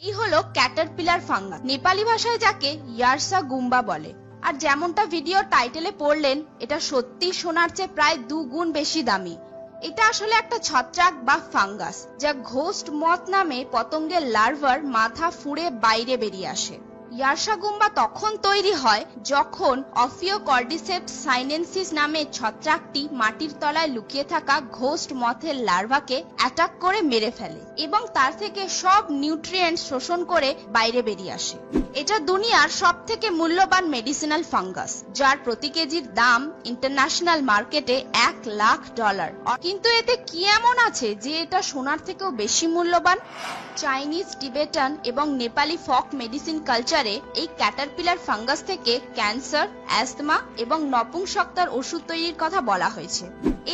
এই হলো Caterpillar fungus, Nepali ভাষায় যাকে ইয়ারসা গুম্বা বলে। আর যেমনটা ভিডিও টাইটেলে পড়লেন, এটা সত্যি সোনার চেয়ে প্রায় 2 গুণ বেশি দামি। এটা আসলে একটা ছত্রাক বা ফাঙ্গাস, যা ঘোস্ট মথ নামে পতঙ্গের লার্ভার মাথা ফুঁড়ে বাইরে বেরিয়ে আসে। ইয়ারসা গুম্বা তখন তৈরি হয় যখন অফিওকর্ডিসেপ্স সাইনেনসিস নামে ছত্রাকটি মাটির তলায় লুকিয়ে থাকা ঘোস্ট মথের লার্ভাকে অ্যাটাক করে মেরে ফেলে এবং তার থেকে সব নিউট্রিয়েন্টস শোষণ করে বাইরে বেরিয়ে আসে। এটা দুনিয়ার সবথেকে মূল্যবান মেডিসিনাল ফাঙ্গাস, যার প্রতি কেজির দাম ইন্টারন্যাশনাল মার্কেটে $1,00,000। কিন্তু এতে কি এমন আছে যে এটা সোনার থেকেও বেশি মূল্যবান? চাইনিজ, টিবেটান এবং নেপালি ফক মেডিসিন কালচারে এই ক্যাটারপিলার ফাঙ্গাস থেকে ক্যান্সার, অ্যাজমা এবং নপুংসকতার ওষুধ তৈরির কথা বলা হয়েছে।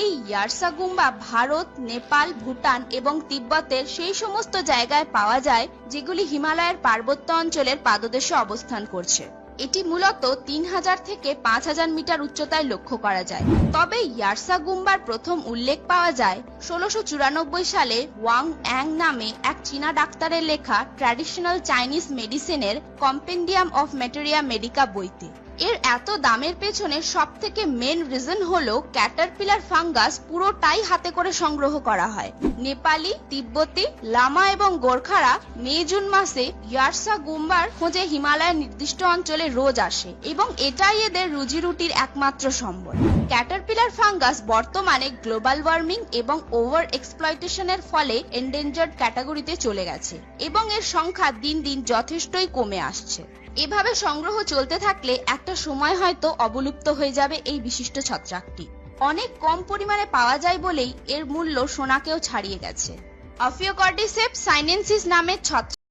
এই ইয়ারসা গুম্বা ভারত, নেপাল, ভুটান এবং তিব্বতের সেই সমস্ত জায়গায় পাওয়া যায় যেগুলি হিমালয়ের পার্বত্য অঞ্চলের পাদদেশে অবস্থান করছে। এটি মূলত 3000 থেকে 5000 মিটার উচ্চতায় লক্ষ্য করা যায়। তবে ইয়ারসা গুম্বার প্রথম উল্লেখ পাওয়া যায় 1694 সালে ওয়াং অ্যাং নামে এক চীনা ডাক্তারের লেখা ট্র্যাডিশনাল চাইনিজ মেডিসিনের কম্পেন্ডিয়াম অফ ম্যাটেরিয়া মেডিকা বইতে। এর এত দামের পেছনে সবথেকে মেন রিজন হলো ক্যাটারপিলার ফাঙ্গাস পুরোটাই হাতে করে সংগ্রহ করা হয়। নেপালি, তিব্বতি, লামা এবং গোর্খারা মে-জুন মাসে ইয়ারসা গুম্বার খোঁজে হিমালয়ের নির্দিষ্ট অঞ্চলে রোজ আসে এবং এটাই এদের রুজিরুটির একমাত্র সম্বল। ক্যাটারপিলার ফাঙ্গাস বর্তমানে গ্লোবাল ওয়ার্মিং এবং ওভার এক্সপ্লয়টেশনের ফলে এন্ডেঞ্জার্ড ক্যাটাগরিতে চলে গেছে এবং এর সংখ্যা দিন দিন যথেষ্টই কমে আসছে। এভাবে সংগ্রহ চলতে থাকলে একটা সময় হয়তো অবলুপ্ত হয়ে যাবে এই বিশিষ্ট ছত্রাকটি। অনেক কম পরিমাণে পাওয়া যায় বলেই এর মূল্য সোনাকেও ছাড়িয়ে গেছে। অফিওকর্ডিসেপ্স সাইনেনসিস নামের ছত্রাক